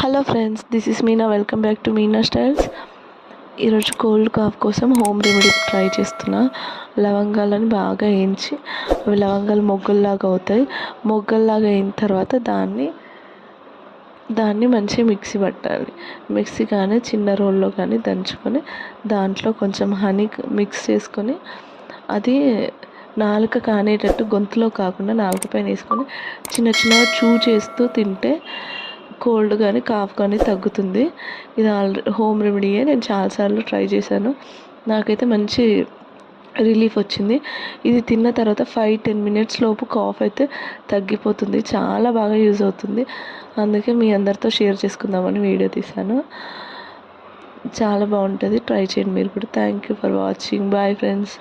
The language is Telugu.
Hello friends, this is Meena. Welcome back to Meena styles. ఈరోజు కోల్డ్ కాఫ్ కోసం హోమ్ రెమెడీ ట్రై చేస్తున్నా. లవంగాలను బాగా వేయించి అవి లవంగాలు మొగ్గల్లాగా అవుతాయి. మొగ్గల్లాగా అయిన తర్వాత దాన్ని మంచిగా మిక్సీ పట్టాలి. మిక్సీ కానీ చిన్న రోల్లో కానీ దంచుకొని దాంట్లో కొంచెం హనీ మిక్స్ చేసుకొని అది నాలుక కానేటట్టు గొంతులో కాకుండా నాలుక పైన వేసుకొని చిన్న చిన్నగా చేస్తూ తింటే కోల్డ్ కానీ కాఫ్ కానీ తగ్గుతుంది. ఇది హోమ్ రెమెడీయే. నేను చాలాసార్లు ట్రై చేశాను. నాకైతే మంచి రిలీఫ్ వచ్చింది. ఇది తిన్న తర్వాత 5-10 మినిట్స్ లోపు కాఫ్ అయితే తగ్గిపోతుంది. చాలా బాగా యూజ్ అవుతుంది. అందుకే మీ అందరితో షేర్ చేసుకుందామని వీడియో తీశాను. చాలా బాగుంటుంది. ట్రై చేయండి మీరు కూడా. Thank you for watching. Bye friends.